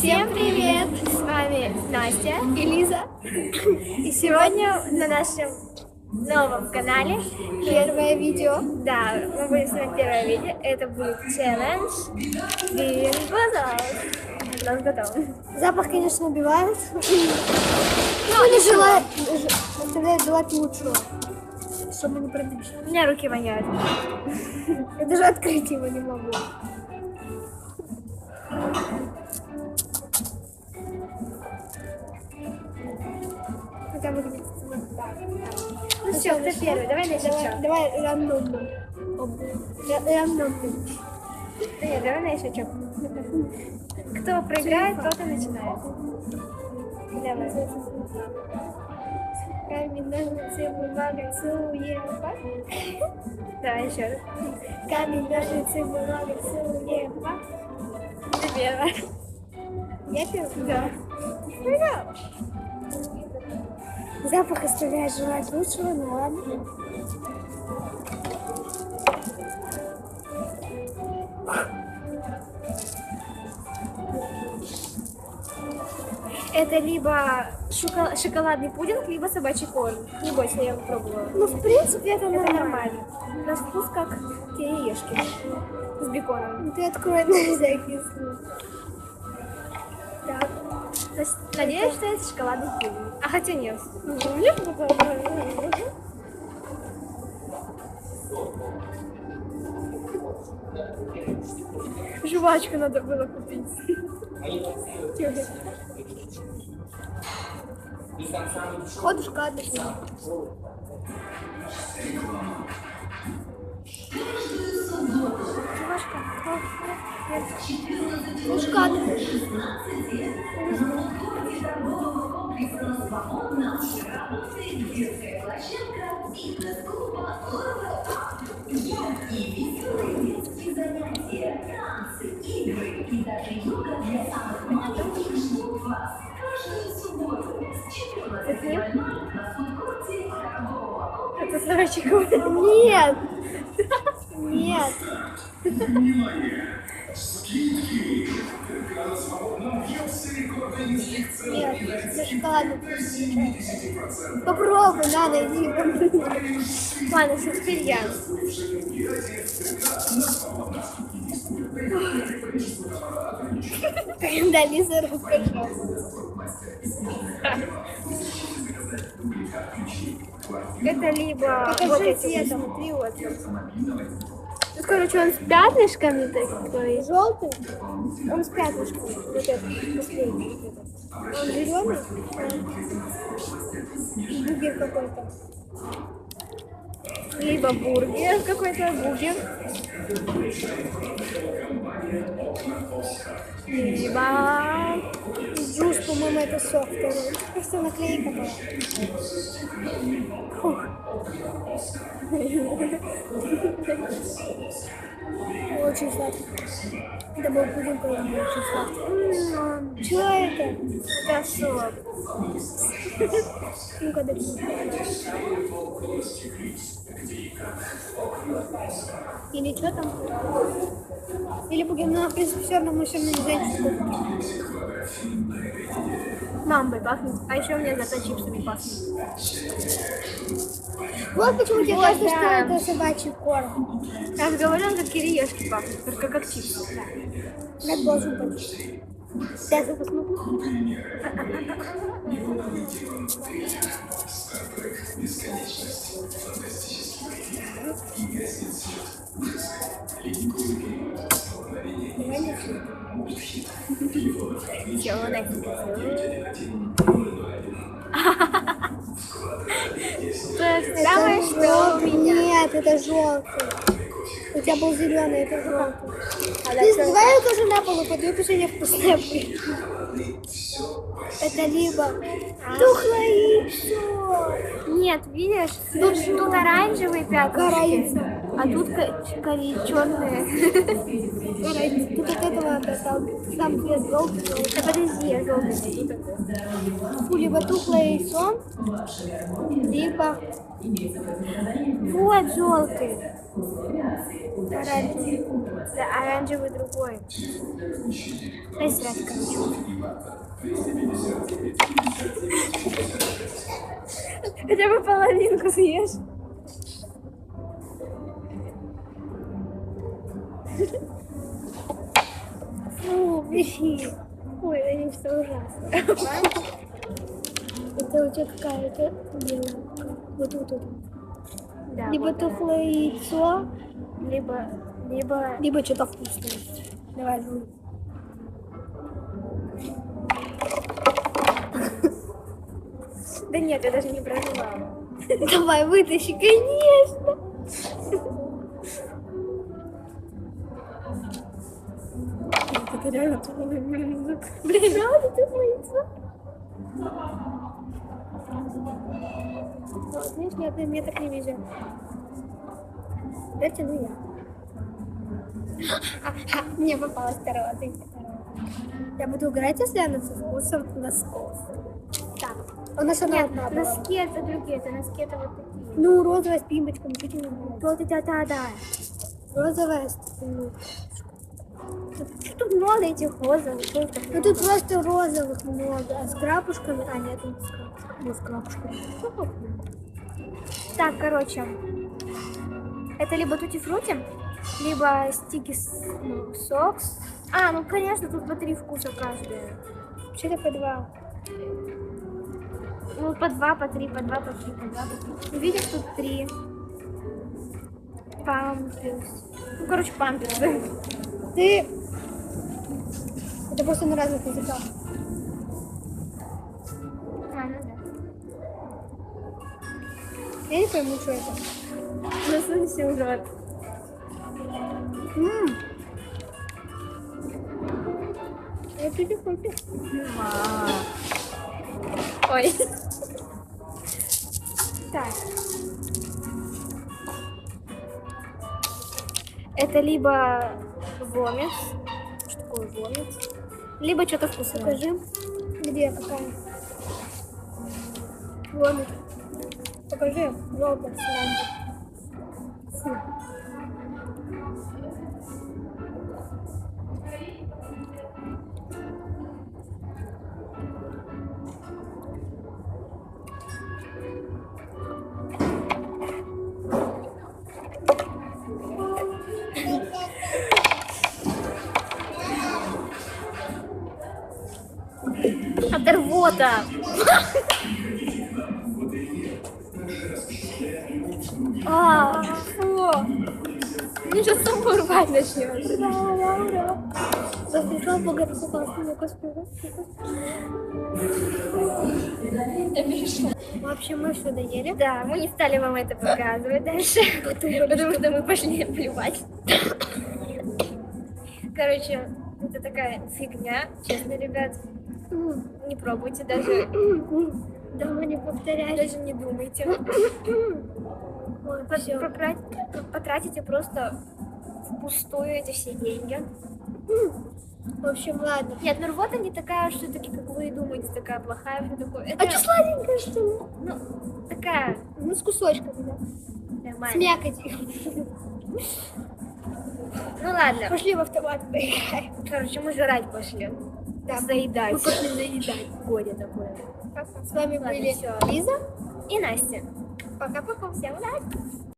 Всем привет! С вами Настя и Лиза. И сегодня на нашем новом канале первое видео. Да, мы будем снимать первое видео. Это будет челлендж Bean Boozled. У нас готово. Запах, конечно, убивает. Но не желает, оставляет желать лучшего. Чтобы не пробить. У меня руки воняют. Я даже открыть его не могу. Это выглядит вот так. Ну все, кто первый? Давай начнем. Давай рандомно. Рандомно. Нет, давай на язычок. Кто проиграет, тот и начинает. Давай. Камень, ножницы, бумага, суева. Давай еще раз. Камень, ножницы, бумага, суева. Ты первая. Я первый? Да. Ура! Запах оставляет желать лучшего, ну ладно. Это либо шоколадный пудинг, либо собачий корм. Не бойся, я его пробовала. Ну, в принципе, это Это нормально. нормально. На вкус как кириешки с беконом. Ты открой на всякий случай. Так. Надеюсь, что это шоколадный пудинг. А хотя нет. Мне показалось. Жвачку надо было купить. Ходишь кадышь. Ну, шкадышь. Это собачий корм. Нет. Нет. Нет, это шоколадный. Попробуй, надо, иди. Ладно, все, теперь я. Да, Лиза, расскажи. Это либо Покажи вот эти цвет. вот, смотри, вот. Тут, короче, он с пятнышками такой. Желтый? Он с пятнышками. Вот этот, последний. Он зеленый? Бугер какой-то. Либо бургер какой-то, бургер. Либо... Джус, по-моему, это сок второй. Просто наклейка была. Фух. Очень сладкий. Это был пудинг, очень сладкий. Чего это? Это сок. Ну-ка, дайте. Или что там? Или бугер, ну, в принципе, все равно мы все равно не знаем, что такое. Мамбой пахнет. А еще у меня зато чипсами пахнет. Вот почему тебе Вот, кажется, да. что это собачий корм. Я же говорю, он как кириешки пахнет, только как чипсы. Как должен быть. Сейчас я посмотрю. Давай начнем. Все, самое что у меня. Нет, это желтый. У тебя был зеленый, это желтый. А Ты дальше- давай я тоже на полу пойду, потому что я вкусная будет. Это либо тухлое яйцо. Нет, видишь, тут оранжевые пятнышки, Корица. а тут черные. Ты вот этого достал. Сам цвет желтый. Да подожди, я желтый найду. Фу, либо тухлое яйцо, либо... Вот желтый. Оранжевый. Да, оранжевый другой. Дай срать, короче. Хотя бы половинку съешь. Фу, бери. Ой, они все ужасно. Это у тебя какая-то белая. Вот. Да, Либо вот она. тухлое яйцо, либо что-то вкусное. Давай, жуй. Да нет, я даже не проживала. Давай, вытащи, конечно. Это реально тухлое яйцо. Блин, правда тухлое яйцо? Вот, видишь, мне так не везет. Я тяну я. Мне попалась второго, ты второго. Я буду играть, если она со вкусом носков. Так, у нас она Нет, одна была. носки это другие, это носки это вот такие. Ну, розовая с пимочками, чуть не нравится. Вот это, да. Розовая с пимочками. Что тут много этих розовых? Ну тут просто розовых много, а с крапушками... А, нет, не с крапушками. Не с крапушками. Так, короче, это либо тути-фрути, либо стики сокс. А, ну конечно, тут по 3 вкуса каждая. Вообще-то по два. Ну, по 2, по 3, по 2, по 3, по 2, по 3. Видишь, тут 3. Памперс. Ну, короче, памперсы. Ты... Это просто на разных языках. А, ну да. Я не пойму, что это. Засунься в рот. Я тути-фрути. Ой. Так. Это либо вомит. Что такое вомит? Либо что-то вкусное. Покажи, где какая. Вон. Покажи. Желтая сиранчик. Оторвота. Фу. Мне сейчас саму рвать начнешь. Ура. Заслужил богатство классного косплея. В общем, мы все доели. Да, мы не стали вам это показывать дальше, потому что мы пошли плевать. Короче, это такая фигня, честно, ребят. Не пробуйте даже, Дома не повторяй. даже не думайте. Ой, всё. Потратите просто впустую эти все деньги. В общем, ладно. Нет, ну рвота не такая, что таки, как вы думаете, такая плохая, все такое. А что сладенькая, что ли? Ну, такая Ну, с кусочками, да. С нормальная. мякотью. Ну ладно. Пошли в автомат поиграем. Короче, мы жрать пошли. Да. Заедать. Мы пошли заедать. Горе такое. С вами Ладно, были всё. Лиза. И Настя. Пока-пока. Всем удачи.